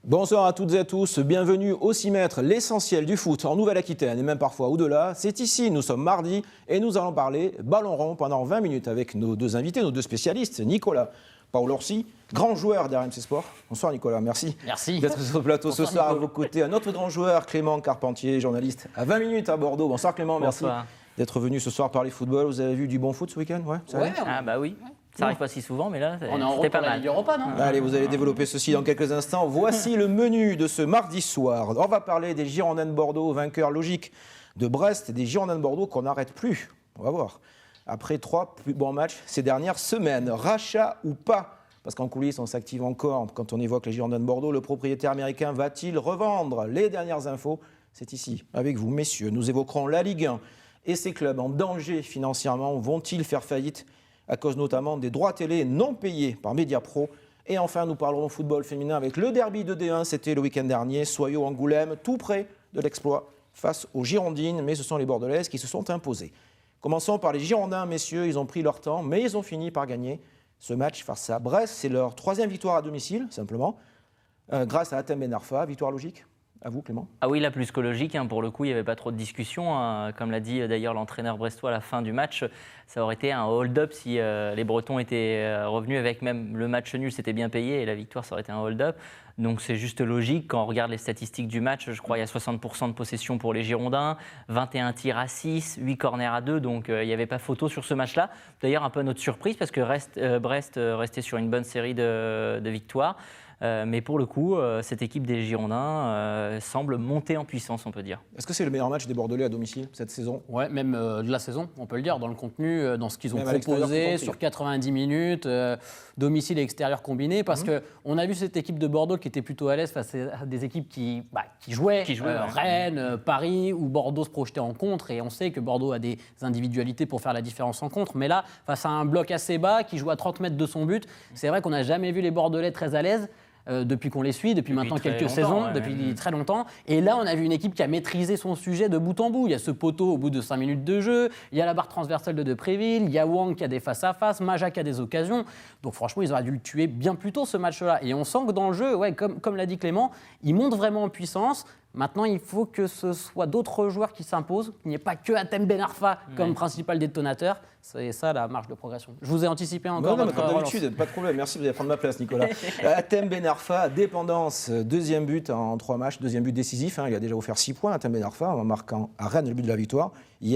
Bonsoir à toutes et à tous, bienvenue au 6 mètres, l'essentiel du foot en Nouvelle-Aquitaine et même parfois au-delà. C'est ici, nous sommes mardi et nous allons parler ballon rond pendant 20 minutes avec nos deux invités, nos deux spécialistes, Nicolas Paolorsi, grand joueur d'RMC Sport. Bonsoir Nicolas, merci. Merci d'être sur le plateau ce soir Nico. À vos côtés. Un autre grand joueur, Clément Carpentier, journaliste à 20 minutes à Bordeaux. Bonsoir Clément, Bonsoir. Merci d'être venu ce soir parler football. Vous avez vu du bon foot ce week-end? Ouais, Ah bah oui. Ça arrive pas si souvent, mais là, c'était pas mal. Europa, non? Allez, vous allez développer ceci dans quelques instants. Voici le menu de ce mardi soir. On va parler des Girondins de Bordeaux, vainqueurs logiques de Brest, et des Girondins de Bordeaux qu'on n'arrête plus. On va voir. Après 3 plus bons matchs ces dernières semaines, rachat ou pas? Parce qu'en coulisses, on s'active encore quand on évoque les Girondins de Bordeaux. Le propriétaire américain va-t-il revendre? Les dernières infos, c'est ici, avec vous, messieurs. Nous évoquerons la Ligue 1 et ses clubs en danger financièrement. Vont-ils faire faillite à cause notamment des droits télé non payés par Mediapro? Et enfin, nous parlerons football féminin avec le derby de D1, c'était le week-end dernier, Soyaux-Angoulême, tout près de l'exploit face aux Girondines, mais ce sont les Bordelaises qui se sont imposées. Commençons par les Girondins, messieurs, ils ont pris leur temps, mais ils ont fini par gagner ce match face à Brest. C'est leur 3e victoire à domicile, simplement, grâce à Hatem Ben Arfa. Victoire logique? À vous, Clément? Ah oui, la plus que logique. Pour le coup, il n'y avait pas trop de discussion. Comme l'a dit d'ailleurs l'entraîneur brestois à la fin du match, ça aurait été un hold-up si les Bretons étaient revenus avec même le match nul, c'était bien payé, et la victoire, ça aurait été un hold-up. Donc c'est juste logique. Quand on regarde les statistiques du match, je crois qu'il y a 60% de possession pour les Girondins, 21 tirs à 6, 8 corners à 2, donc il n'y avait pas photo sur ce match-là. D'ailleurs, un peu notre surprise, parce que Brest restait sur une bonne série de victoires. Mais pour le coup, cette équipe des Girondins semble monter en puissance, on peut dire. Est-ce que c'est le meilleur match des Bordelais à domicile cette saison? Ouais, même de la saison, on peut le dire, dans le contenu, dans ce qu'ils ont proposé sur 90 minutes, domicile et extérieur combiné, parce qu'on a vu cette équipe de Bordeaux qui était plutôt à l'aise face à des équipes qui jouaient, Rennes, Paris, où Bordeaux se projetait en contre, et on sait que Bordeaux a des individualités pour faire la différence en contre, mais là, face à un bloc assez bas, qui joue à 30 mètres de son but, c'est vrai qu'on n'a jamais vu les Bordelais très à l'aise. Depuis qu'on les suit, depuis maintenant quelques saisons, depuis très longtemps. Et là, on a vu une équipe qui a maîtrisé son sujet de bout en bout. Il y a ce poteau au bout de 5 minutes de jeu, il y a la barre transversale de Depréville, il y a Wang qui a des face-à-face, Maja qui a des occasions. Donc franchement, ils auraient dû le tuer bien plus tôt, ce match-là. Et on sent que dans le jeu, comme l'a dit Clément, ils montent vraiment en puissance. Maintenant, il faut que ce soit d'autres joueurs qui s'imposent, qu'il n'y ait pas que Hatem Ben Arfa comme principal détonateur. C'est ça la marge de progression. Je vous ai anticipé encore. Non, comme d'habitude, pas de problème. Merci, vous allez prendre ma place, Nicolas. Hatem Ben Arfa, dépendance, 2e but en 3 matchs, 2e but décisif. Il a déjà offert 6 points, Hatem Ben Arfa, en marquant à Rennes le but de la victoire.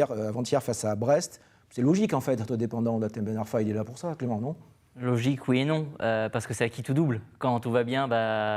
Avant-hier, face à Brest. C'est logique, en fait, d'être dépendant d'Hatem Ben Arfa. Il est là pour ça, Clément, non? Logique, oui et non, parce que c'est à qui tout double. Quand tout va bien,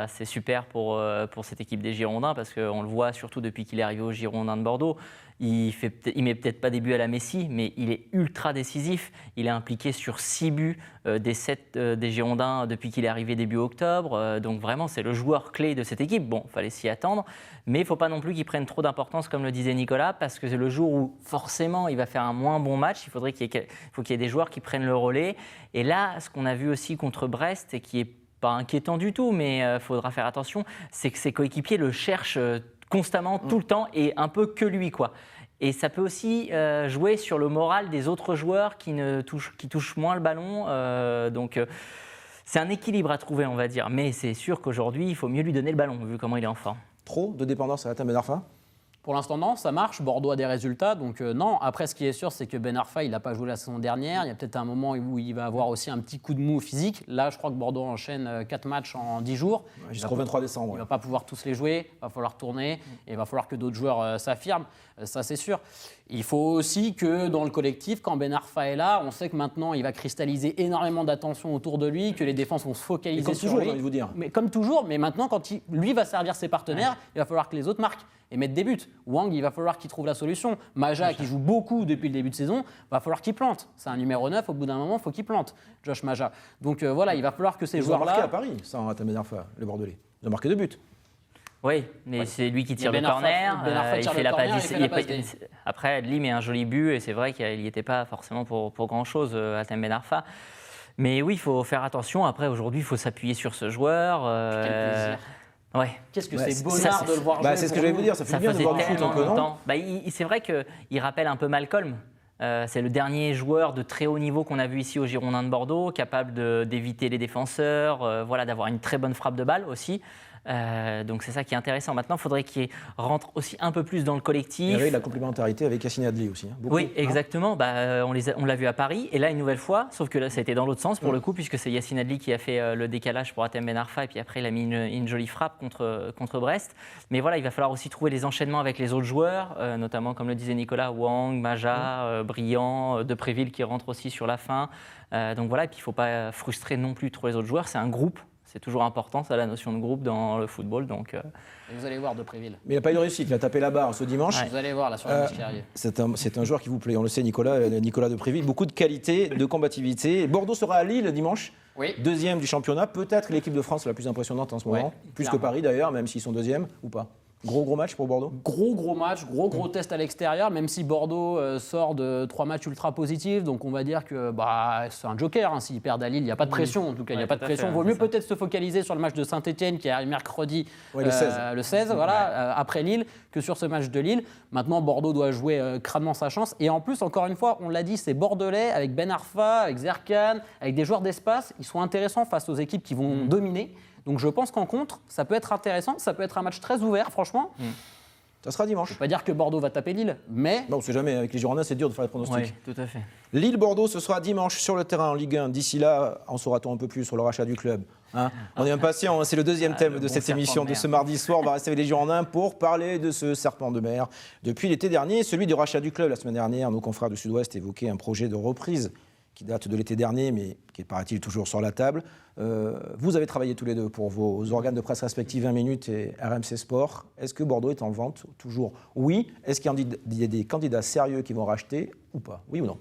c'est super pour cette équipe des Girondins, parce qu'on le voit surtout depuis qu'il est arrivé aux Girondins de Bordeaux. Il met peut-être pas des buts à la Messi, mais il est ultra décisif. Il est impliqué sur 6 buts des 7 des Girondins depuis qu'il est arrivé début octobre. Donc vraiment, c'est le joueur clé de cette équipe. Bon, il fallait s'y attendre, mais il ne faut pas non plus qu'il prenne trop d'importance, comme le disait Nicolas, parce que c'est le jour où forcément il va faire un moins bon match. Il faut qu'il y ait des joueurs qui prennent le relais. Et là, ce qu'on a vu aussi contre Brest, et qui est pas inquiétant du tout, mais il faudra faire attention, c'est que ses coéquipiers le cherchent constamment, tout le temps, et un peu que lui, quoi. Et ça peut aussi jouer sur le moral des autres joueurs qui touchent moins le ballon. Donc c'est un équilibre à trouver, on va dire. Mais c'est sûr qu'aujourd'hui, il faut mieux lui donner le ballon, vu comment il est en forme. Trop de dépendance à Hatem Ben Arfa? Pour l'instant, non, ça marche. Bordeaux a des résultats, donc non. Après, ce qui est sûr, c'est que Ben Arfa, il n'a pas joué la saison dernière. Il y a peut-être un moment où il va avoir aussi un petit coup de mou physique. Là, je crois que Bordeaux enchaîne 4 matchs en 10 jours. Jusqu'au 23 décembre. Il ne va pas pouvoir tous les jouer, il va falloir tourner, et il va falloir que d'autres joueurs s'affirment. Ça, c'est sûr. Il faut aussi que dans le collectif, quand Ben Arfa est là, on sait que maintenant, il va cristalliser énormément d'attention autour de lui, que les défenses vont se focaliser sur lui. J'ai envie de vous dire. Mais comme toujours, mais maintenant, quand lui va servir ses partenaires, il va falloir que les autres marquent et mettre des buts. Wang, il va falloir qu'il trouve la solution. Maja, qui joue beaucoup depuis le début de saison, va falloir qu'il plante. C'est un numéro 9, au bout d'un moment, il faut qu'il plante, Josh Maja. Donc voilà, il va falloir que ces joueurs-là... Ils ont marqué à Paris, sans Hatem Ben Arfa, les Bordelais. Ils ont marqué 2 buts. Oui, mais c'est lui qui tire le corner. Il fait la passe. Après, Adli met un joli but, et c'est vrai qu'il n'y était pas forcément pour grand-chose, Hatem Ben Arfa. Mais oui, il faut faire attention. Après, aujourd'hui, il faut s'appuyer sur ce joueur. Quel plaisir. Ouais. Qu'est-ce que Ouais, c'est bonnard de le voir jouer. C'est ce que j'allais vous dire, ça fait bien de faisait voir du foot un tellement peu, non? longtemps. C'est vrai qu'il rappelle un peu Malcolm. C'est le dernier joueur de très haut niveau qu'on a vu ici au Girondins de Bordeaux, capable d'éviter les défenseurs, d'avoir une très bonne frappe de balle aussi. Donc c'est ça qui est intéressant. Maintenant, il faudrait qu'il rentre aussi un peu plus dans le collectif. Et avec la complémentarité avec Yacine Adli aussi. Beaucoup, Oui, exactement. On l'a vu à Paris. Et là, une nouvelle fois, sauf que là, ça a été dans l'autre sens pour le coup, puisque c'est Yacine Adli qui a fait le décalage pour Hatem Ben Arfa. Et puis après, il a mis une jolie frappe contre Brest. Mais voilà, il va falloir aussi trouver les enchaînements avec les autres joueurs, notamment, comme le disait Nicolas, Wang, Maja, Briand, Depréville qui rentre aussi sur la fin. Donc voilà, et puis il ne faut pas frustrer non plus trop les autres joueurs. C'est un groupe. C'est toujours important, ça, la notion de groupe dans le football. Donc, Et vous allez voir Depréville. Mais il n'a pas eu de réussite, il a tapé la barre ce dimanche. Vous allez voir là sur le match qui arrive. C'est un joueur qui vous plaît, on le sait, Nicolas Depréville. Beaucoup de qualité, de combativité. Bordeaux sera à Lille dimanche, Oui. deuxième du championnat. Peut-être l'équipe de France la plus impressionnante en ce moment. Plus clairement. que Paris d'ailleurs, même s'ils sont deuxième ou pas. Gros match pour Bordeaux. Gros match, gros test à l'extérieur, même si Bordeaux sort de 3 matchs ultra positifs, donc on va dire que c'est un joker. S'ils perdent à Lille, il n'y a pas de pression, en tout cas, il n'y a pas de pression. Il vaut mieux peut-être se focaliser sur le match de Saint-Etienne qui arrive mercredi, le 16, après Lille, que sur ce match de Lille. Maintenant, Bordeaux doit jouer crânement sa chance. Et en plus, encore une fois, on l'a dit, c'est Bordelais, avec Ben Arfa, avec Zerkan, avec des joueurs d'espace. Ils sont intéressants face aux équipes qui vont dominer. Donc je pense qu'en contre, ça peut être intéressant, ça peut être un match très ouvert, franchement. Ça sera dimanche. Je ne veux pas dire que Bordeaux va taper Lille, mais... On ne sait jamais, avec les Girondins, c'est dur de faire les pronostics. oui, tout à fait. Lille-Bordeaux, ce sera dimanche sur le terrain en Ligue 1. D'ici là, en saura-t-on un peu plus sur le rachat du club, On est impatients, c'est le deuxième thème de cette émission de ce mardi soir. On va rester avec les Girondins pour parler de ce serpent de mer. Depuis l'été dernier, celui du rachat du club. La semaine dernière, nos confrères du Sud-Ouest évoquaient un projet de reprise qui date de l'été dernier, mais qui est, paraît-il, toujours sur la table. Vous avez travaillé tous les deux pour vos organes de presse respectifs 20 minutes et RMC Sport. Est-ce que Bordeaux est en vente? Toujours oui. Est-ce qu'il y a des candidats sérieux qui vont racheter ou pas? Oui ou non?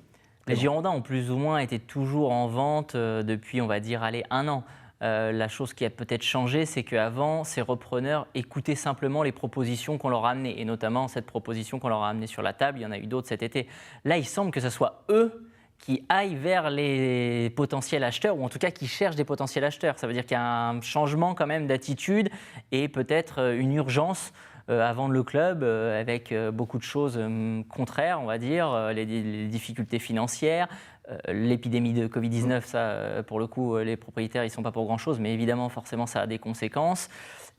Les Girondins ont plus ou moins été toujours en vente depuis, on va dire, un an. La chose qui a peut-être changé, c'est qu'avant, ces repreneurs écoutaient simplement les propositions qu'on leur a amenées. Et notamment, cette proposition qu'on leur a amenée sur la table, il y en a eu d'autres cet été. Là, il semble que ce soit eux qui aillent vers les potentiels acheteurs, ou en tout cas qui cherchent des potentiels acheteurs. Ça veut dire qu'il y a un changement quand même d'attitude et peut-être une urgence à vendre le club avec beaucoup de choses contraires, on va dire, les difficultés financières, l'épidémie de Covid-19, ça, pour le coup, les propriétaires, ils ne sont pas pour grand-chose, mais évidemment, forcément, ça a des conséquences.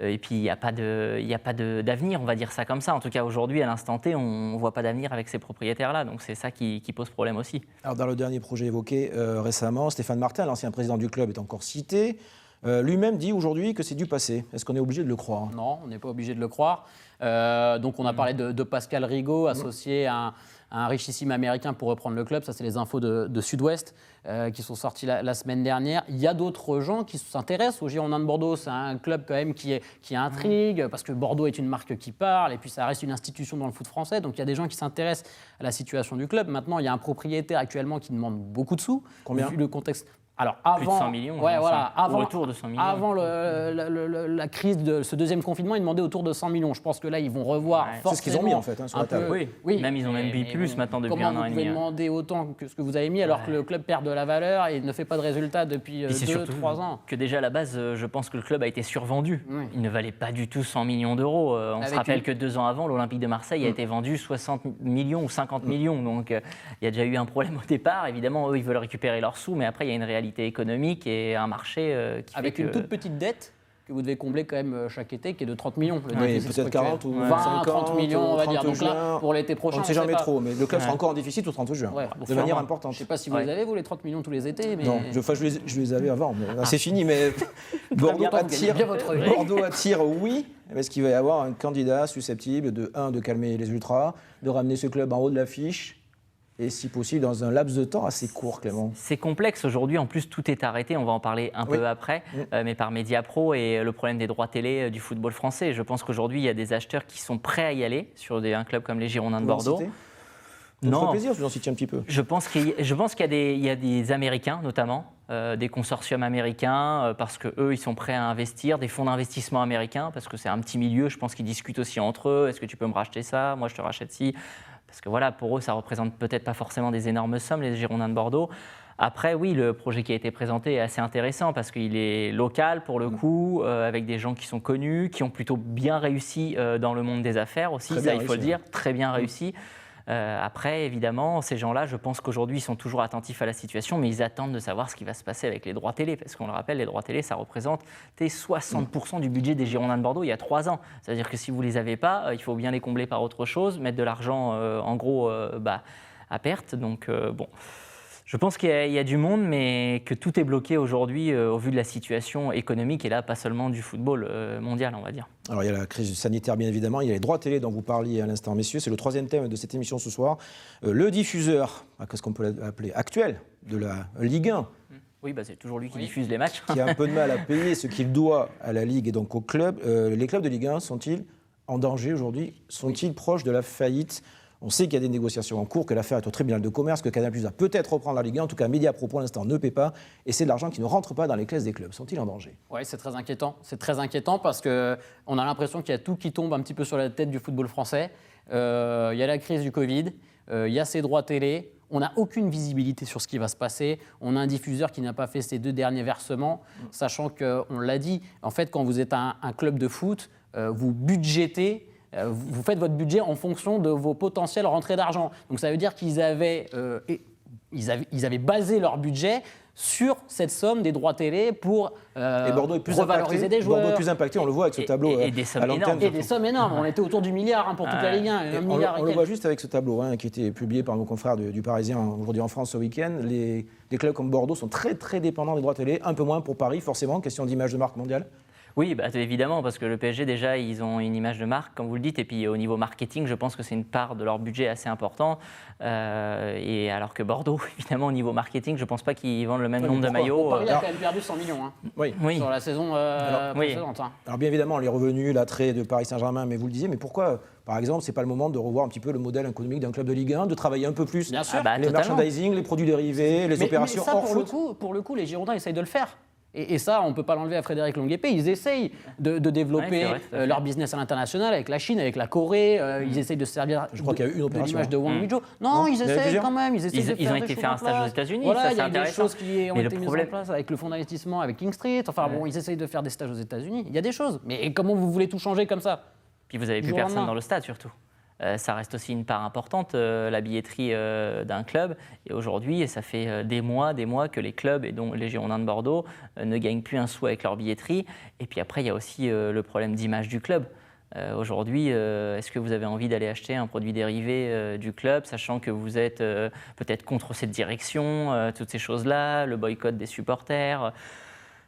Et puis, il n'y a pas d'avenir, on va dire ça comme ça. En tout cas, aujourd'hui, à l'instant T, on ne voit pas d'avenir avec ces propriétaires-là. Donc, c'est ça qui pose problème aussi. Alors, dans le dernier projet évoqué récemment, Stéphane Martin, l'ancien président du club, est encore cité. Lui-même dit aujourd'hui que c'est du passé. Est-ce qu'on est obligé de le croire? Non, on n'est pas obligé de le croire. Donc, on a parlé de Pascal Rigaud, associé à un richissime américain pour reprendre le club. Ça, c'est les infos de Sud-Ouest qui sont sorties la semaine dernière. Il y a d'autres gens qui s'intéressent aux Girondins de Bordeaux. C'est un club quand même qui intrigue, parce que Bordeaux est une marque qui parle, et puis ça reste une institution dans le foot français. Donc il y a des gens qui s'intéressent à la situation du club. Maintenant, il y a un propriétaire actuellement qui demande beaucoup de sous. Combien? Vu le contexte. Alors, avant, plus de 100 millions. Autour de 100 millions. Avant la crise de ce deuxième confinement, ils demandaient autour de 100 millions. Je pense que là, ils vont revoir forcément. C'est ce qu'ils ont mis en fait sur la table. Oui. Même ils ont même mis plus maintenant depuis un an et demi. Comment vous pouvez demander autant que ce que vous avez mis alors que le club perd de la valeur et ne fait pas de résultats depuis 2-3 ans? Que déjà à la base, je pense que le club a été survendu. Oui. Il ne valait pas du tout 100 millions d'euros. On se rappelle que 2 ans avant, l'Olympique de Marseille a été vendu 60 millions ou 50 millions. Donc il y a déjà eu un problème au départ. Évidemment, eux, ils veulent récupérer leurs sous, mais après, il y a une réalité économique et un marché qui avec fait que... une toute petite dette que vous devez combler quand même chaque été, qui est de 30 millions. Oui, peut-être 40 ou 20, 30 millions, on va dire. Donc là, pour l'été prochain, on ne sait jamais trop, mais le club sera encore en déficit au 30 juin, de manière importante. Je ne sais pas si vous les avez, vous, les 30 millions tous les étés. Mais... Non, je les avais avant, mais c'est fini. Mais Bordeaux attire, oui. Est-ce qu'il va y avoir un candidat susceptible de calmer les ultras, de ramener ce club en haut de l'affiche? Et si possible, dans un laps de temps assez court, Clément. C'est complexe aujourd'hui. En plus, tout est arrêté. On va en parler un peu après, mais par Mediapro et le problème des droits télé du football français. Je pense qu'aujourd'hui, il y a des acheteurs qui sont prêts à y aller sur un club comme les Girondins de Bordeaux. Non. Ça fait plaisir, vous en citiez un petit peu. Je pense qu'il y a des Américains, notamment, des consortiums américains, parce qu'eux, ils sont prêts à investir, des fonds d'investissement américains, parce que c'est un petit milieu. Je pense qu'ils discutent aussi entre eux. Est-ce que tu peux me racheter ça? Moi, je te rachète ci. Parce que voilà, pour eux, ça représente peut-être pas forcément des énormes sommes, les Girondins de Bordeaux. Après, oui, le projet qui a été présenté est assez intéressant parce qu'il est local pour le coup, avec des gens qui sont connus, qui ont plutôt bien réussi dans le monde des affaires aussi, ça il faut le dire, très bien réussi. Après, évidemment, ces gens-là, je pense qu'aujourd'hui, ils sont toujours attentifs à la situation, mais ils attendent de savoir ce qui va se passer avec les droits télé, parce qu'on le rappelle, les droits télé, ça représente 60% du budget des Girondins de Bordeaux il y a 3 ans. C'est-à-dire que si vous ne les avez pas, il faut bien les combler par autre chose, mettre de l'argent, en gros, à perte. Donc, bon... Je pense qu'il y a du monde, mais que tout est bloqué aujourd'hui au vu de la situation économique, et là, pas seulement du football mondial, on va dire. Alors, il y a la crise sanitaire, bien évidemment. Il y a les droits télé dont vous parliez à l'instant, messieurs. C'est le 3e thème de cette émission ce soir. Le diffuseur, qu'est-ce qu'on peut l'appeler, actuel de la Ligue 1. Oui, c'est toujours lui qui diffuse les matchs. Qui a un peu de mal à payer ce qu'il doit à la Ligue et donc au club. Les clubs de Ligue 1 sont-ils en danger aujourd'hui? Sont-ils proches de la faillite? On sait qu'il y a des négociations en cours, que l'affaire est au tribunal de commerce, que Canal+ va peut-être reprendre la Ligue 1. En tout cas, Mediapro, pour l'instant, ne paie pas. Et c'est de l'argent qui ne rentre pas dans les caisses des clubs. Sont-ils en danger? Oui, c'est très inquiétant. C'est très inquiétant parce qu'on a l'impression qu'il y a tout qui tombe un petit peu sur la tête du football français. Il y a la crise du Covid, il y a ces droits télé. On n'a aucune visibilité sur ce qui va se passer. On a un diffuseur qui n'a pas fait ses 2 derniers versements, sachant qu'on l'a dit, en fait, quand vous êtes un club de foot, vous budgétez. Vous faites votre budget en fonction de vos potentielles rentrées d'argent. Donc ça veut dire qu'ils avaient basé leur budget sur cette somme des droits télé pour revaloriser des joueurs. Bordeaux est plus impacté, on le voit avec ce tableau et des sommes à l'antenne. énormes. Et des sommes énormes, on était autour du milliard pour toute la Ligue 1. On le voit juste avec ce tableau qui a été publié par nos confrères du Parisien aujourd'hui en France ce week-end. Les clubs comme Bordeaux sont très très dépendants des droits télé, un peu moins pour Paris, forcément, question d'image de marque mondiale. Oui, évidemment, parce que le PSG, déjà, ils ont une image de marque, comme vous le dites, et puis au niveau marketing, je pense que c'est une part de leur budget assez important. Et alors que Bordeaux, évidemment, au niveau marketing, je ne pense pas qu'ils vendent le même nombre de maillots. Paris a quand même perdu 100 millions sur la saison précédente. Alors bien évidemment, les revenus, l'attrait de Paris Saint-Germain, mais vous le disiez, mais pourquoi, par exemple, c'est pas le moment de revoir un petit peu le modèle économique d'un club de Ligue 1, de travailler un peu plus les totalement. merchandising, les produits dérivés, les opérations hors foot. Pour le coup, les Girondins essayent de le faire. Et ça, on ne peut pas l'enlever à Frédéric Longuepé. Ils essayent de développer leur business à l'international avec la Chine, avec la Corée. Ils essayent de se servir de l'image de Wang Wizhou. Non, ils essayent quand même. Ils ont été faire un stage aux États-Unis. Voilà, il y a des choses qui ont été mises en place avec le fonds d'investissement, avec King Street. Enfin bon, ils essayent de faire des stages aux États-Unis. Il y a des choses. Mais comment vous voulez tout changer comme ça? Puis vous n'avez plus personne dans le stade surtout. Ça reste aussi une part importante, la billetterie d'un club. Et aujourd'hui, ça fait des mois que les clubs, et donc les Girondins de Bordeaux, ne gagnent plus un sou avec leur billetterie. Et puis après, il y a aussi le problème d'image du club. Aujourd'hui, est-ce que vous avez envie d'aller acheter un produit dérivé du club, sachant que vous êtes peut-être contre cette direction, toutes ces choses-là, le boycott des supporters?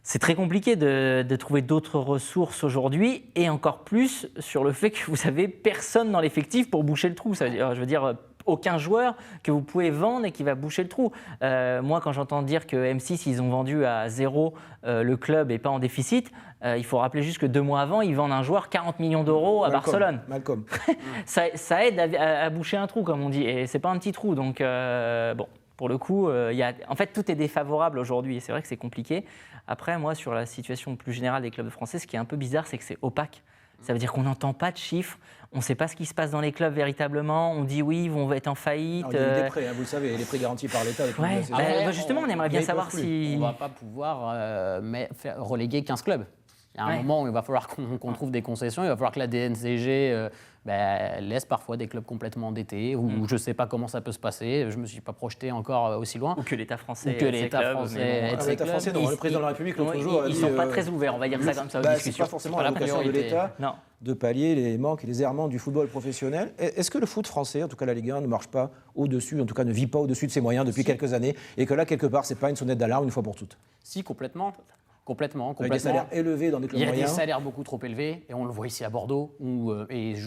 C'est très compliqué de trouver d'autres ressources aujourd'hui, et encore plus sur le fait que vous n'avez personne dans l'effectif pour boucher le trou. Ça veut dire, je veux dire, aucun joueur que vous pouvez vendre et qui va boucher le trou. Moi, quand j'entends dire que M6, ils ont vendu à 0 le club et pas en déficit, il faut rappeler juste que 2 mois avant, ils vendent un joueur 40 millions d'euros à Barcelone. Malcolm. ça aide à boucher un trou, comme on dit, et c'est pas un petit trou. Donc, bon. Pour le coup, en fait, tout est défavorable aujourd'hui, et c'est vrai que c'est compliqué. Après, moi, sur la situation plus générale des clubs français, ce qui est un peu bizarre, c'est que c'est opaque. Ça veut dire qu'on n'entend pas de chiffres, on ne sait pas ce qui se passe dans les clubs véritablement. On dit oui, ils vont être en faillite. Alors, il y a eu des prêts, vous le savez, les prêts garantis par l'État. Justement, on aimerait bien savoir si... On ne va pas pouvoir reléguer 15 clubs. Il y a un moment où il va falloir qu'on trouve des concessions, il va falloir que la DNCG laisse parfois des clubs complètement endettés, ou je ne sais pas comment ça peut se passer, je ne me suis pas projeté encore aussi loin. Ou que l'État français aide ses clubs. Le président de la République l'autre jour a dit... Ils ne sont pas très ouverts, on va dire ça comme ça aux discussions. Ce n'est pas forcément la vocation de l'État de pallier les manques et les errements du football professionnel. Est-ce que le foot français, en tout cas la Ligue 1, ne marche pas au-dessus, en tout cas ne vit pas au-dessus de ses moyens depuis quelques années, et que là, quelque part, ce n'est pas une sonnette d'alarme une fois pour toutes? Si, complètement. Avec des salaires élevés dans des clubs moyens. Il y a des salaires beaucoup trop élevés, et on le voit ici à Bordeaux,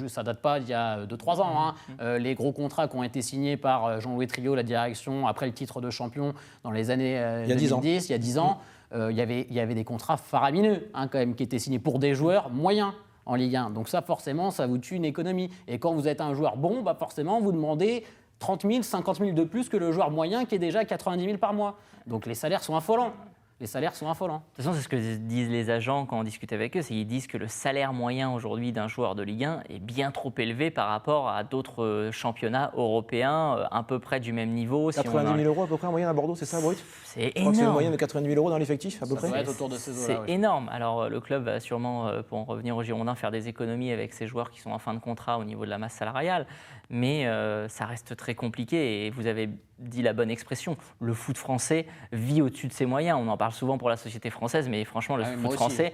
ça date pas d'il y a 2-3 ans. Les gros contrats qui ont été signés par Jean-Louis Trio, la direction, après le titre de champion dans les années 2010, il y a 10 ans, il y avait des contrats faramineux quand même, qui étaient signés pour des joueurs moyens en Ligue 1. Donc ça, forcément, ça vous tue une économie. Et quand vous êtes un joueur bon, forcément, vous demandez 30 000, 50 000 de plus que le joueur moyen qui est déjà à 90 000 par mois. Donc les salaires sont affolants. les salaires sont affolants. De toute façon, c'est ce que disent les agents quand on discute avec eux, c'est qu'ils disent que le salaire moyen aujourd'hui d'un joueur de Ligue 1 est bien trop élevé par rapport à d'autres championnats européens à peu près du même niveau. 90 000 € à peu près en moyenne à Bordeaux, c'est ça, Brut? C'est Je crois que c'est une énorme. moyenne de 90 000 € dans l'effectif, à peu près. Ça doit être autour de ces eaux-là, C'est énorme. Alors, le club va sûrement, pour en revenir aux Girondins, faire des économies avec ses joueurs qui sont en fin de contrat au niveau de la masse salariale. Mais ça reste très compliqué. Et vous avez dit la bonne expression. Le foot français vit au-dessus de ses moyens. On en parle souvent pour la société française, mais franchement, le foot français,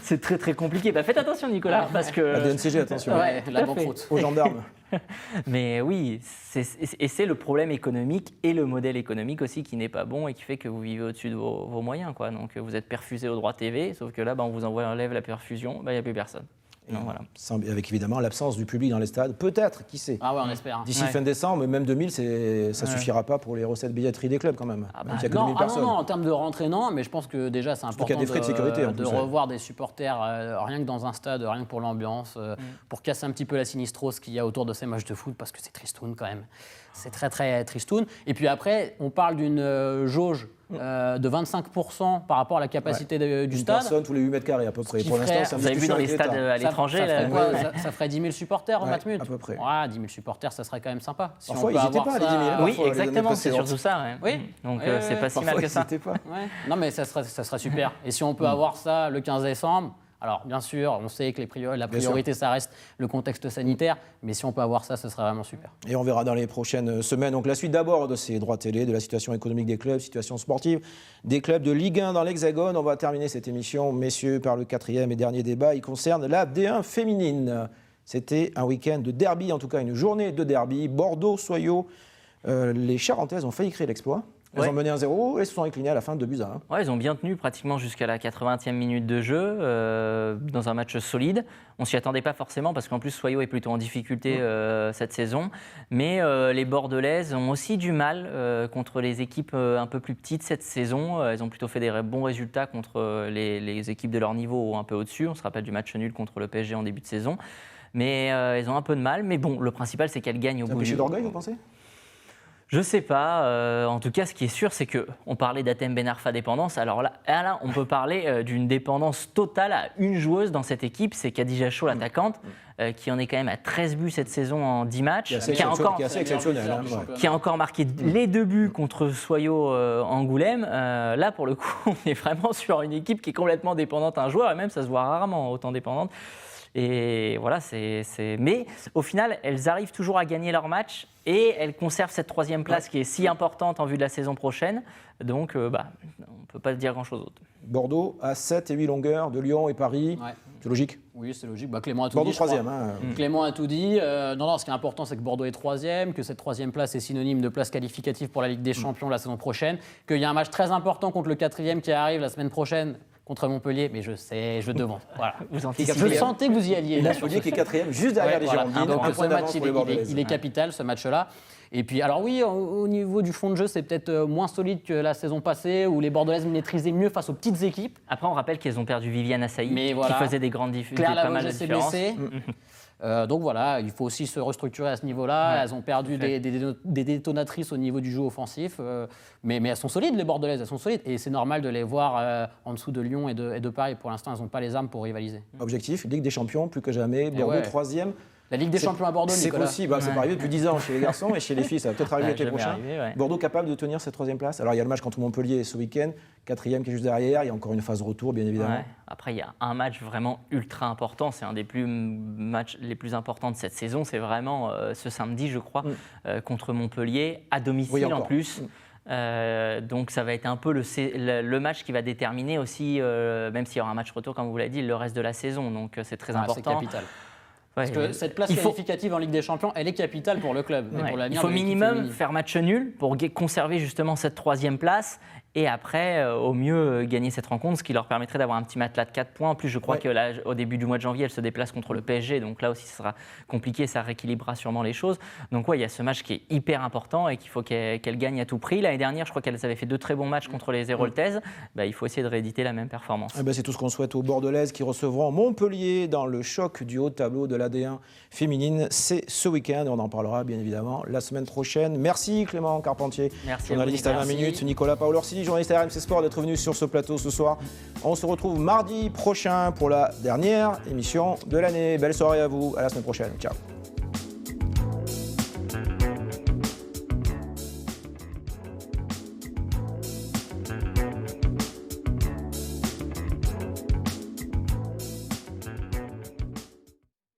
c'est très très compliqué. Bah, faites attention, Nicolas, parce que La DNCG, attention. Ouais, la banqueroute. Aux gendarmes. Mais oui, c'est le problème économique et le modèle économique aussi qui n'est pas bon et qui fait que vous vivez au-dessus de vos moyens, quoi. Donc vous êtes perfusé au droit TV, sauf que là, on vous enlève la perfusion, il n'y a plus personne. Donc, voilà. Avec évidemment l'absence du public dans les stades. Peut-être, qui sait. Ah ouais, on espère. D'ici fin décembre, mais même 2000, ça suffira pas pour les recettes billetterie des clubs quand même. Même s'il y a que 2000 personnes. Non, en termes de rentrée, non, mais je pense que déjà c'est important qu'il y a des frais de sécurité, de revoir des supporters, rien que dans un stade, rien que pour l'ambiance, pour casser un petit peu la sinistrose qu'il y a autour de ces matchs de foot, parce que c'est tristoun quand même. C'est très très tristoun. Et puis après, on parle d'une jauge de 25% par rapport à la capacité du stade. Personne tous les 8 mètres carrés à peu près. Pour l'instant, c'est vous avez vu dans les stades à l'étranger, ça ferait 10 000 supporters au Matmut. À peu près. Ouais, 10 000 supporters, ça serait quand même sympa. Si Parfois, ils n'étaient pas à les 10 000. Oui, exactement, c'est surtout ça. Ouais. Oui. Donc c'est pas si mal que ça. Pas. Ouais. Non, mais ça serait super. Et si on peut avoir ça le 15 décembre, alors bien sûr, on sait que la priorité, ça reste le contexte sanitaire, mais si on peut avoir ça, ce serait vraiment super. Et on verra dans les prochaines semaines. Donc la suite d'abord de ces droits télé, de la situation économique des clubs, situation sportive des clubs de Ligue 1 dans l'Hexagone. On va terminer cette émission, messieurs, par le 4e et dernier débat. Il concerne la D1 féminine. C'était un week-end de derby, en tout cas une journée de derby. Bordeaux-Soyaux, les Charentaises ont failli créer l'exploit. Elles ont mené 1-0 et se sont inclinées à la fin de 2-1. Ouais, ils ont bien tenu pratiquement jusqu'à la 80e minute de jeu dans un match solide. On ne s'y attendait pas forcément parce qu'en plus Soyaux est plutôt en difficulté cette saison. Mais les Bordelaises ont aussi du mal contre les équipes un peu plus petites cette saison. Elles ont plutôt fait des bons résultats contre les équipes de leur niveau un peu au-dessus. On se rappelle du match nul contre le PSG en début de saison. Mais elles ont un peu de mal. Mais bon, le principal c'est qu'elles gagnent au bout du... C'est un péché d'orgueil, vous pensez ? Je sais pas. En tout cas, ce qui est sûr, c'est qu'on parlait d'Atem Ben Arfa dépendance. Alors là, on peut parler d'une dépendance totale à une joueuse dans cette équipe. C'est Khadija Chaud, l'attaquante, qui en est quand même à 13 buts cette saison en 10 matchs. Qui est assez exceptionnel. Qui a encore marqué les 2 buts contre Soyaux Angoulême. Là, pour le coup, on est vraiment sur une équipe qui est complètement dépendante à un joueur. Et même, ça se voit rarement autant dépendante. Et voilà, mais au final, elles arrivent toujours à gagner leur match et elles conservent cette 3e place qui est si importante en vue de la saison prochaine. Donc, on ne peut pas dire grand-chose d'autre. Bordeaux à 7 et 8 longueurs de Lyon et Paris. Ouais. C'est logique ? Oui, c'est logique. Clément a tout Bordeaux dit. Bordeaux 3e. Clément a tout dit. Non, ce qui est important, c'est que Bordeaux est 3e, que cette 3e place est synonyme de place qualificative pour la Ligue des Champions la saison prochaine, qu'il y a un match très important contre le 4e qui arrive la semaine prochaine. Contre Montpellier, mais je sais, je devance. Voilà. Je sentais que vous y alliez. Montpellier qui est 4e, juste derrière les Girondins. Donc ce match, il est capital, ce match-là. Et puis, alors oui, au niveau du fond de jeu, c'est peut-être moins solide que la saison passée, où les Bordelaises maîtrisaient mieux face aux petites équipes. Après, on rappelle qu'elles ont perdu Viviane Assaï, qui faisait des grandes différences. Claire Lavogé s'est blessée. Donc voilà, il faut aussi se restructurer à ce niveau-là. Elles ont perdu des détonatrices au niveau du jeu offensif. Mais elles sont solides, les Bordelaises, elles sont solides. Et c'est normal de les voir en dessous de Lyon et de Paris. Pour l'instant, elles n'ont pas les armes pour rivaliser. Objectif, Ligue des Champions, plus que jamais. Bordeaux 3e. La Ligue des Champions à Bordeaux, Nicolas. C'est possible, c'est pas arrivé depuis 10 ans chez les garçons et chez les filles, ça va peut-être arriver l'été prochain. Bordeaux capable de tenir cette 3e place. Alors il y a le match contre Montpellier ce week-end, 4e qui est juste derrière, il y a encore une phase de retour bien évidemment. Ouais. Après il y a un match vraiment ultra important, c'est un des matchs les plus importants de cette saison, c'est vraiment ce samedi je crois, contre Montpellier, à domicile en plus. Donc ça va être un peu le match qui va déterminer aussi, même s'il y aura un match retour comme vous l'avez dit, le reste de la saison, donc c'est très important. C'est capital. Parce que cette place qualificative en Ligue des Champions, elle est capitale pour le club. Il faut minimum faire match nul pour conserver justement cette 3e place et après, au mieux, gagner cette rencontre, ce qui leur permettrait d'avoir un petit matelas de 4 points. En plus, je crois que là, au début du mois de janvier, elles se déplacent contre le PSG, donc là aussi, ça sera compliqué, ça rééquilibrera sûrement les choses. Donc il y a ce match qui est hyper important et qu'il faut qu'elles gagnent à tout prix. L'année dernière, je crois qu'elles avaient fait 2 très bons matchs contre les Héroltaises. Il faut essayer de rééditer la même performance. C'est tout ce qu'on souhaite aux Bordelaises qui recevront Montpellier dans le choc du haut tableau de l'AD1 féminine. C'est ce week-end et on en parlera bien évidemment la semaine prochaine. Merci Clément Carpentier, journaliste à 20 minutes, Nicolas Paolorsi, journaliste à RMC Sport, d'être venu sur ce plateau ce soir. On se retrouve mardi prochain pour la dernière émission de l'année. Belle soirée à vous, à la semaine prochaine. Ciao.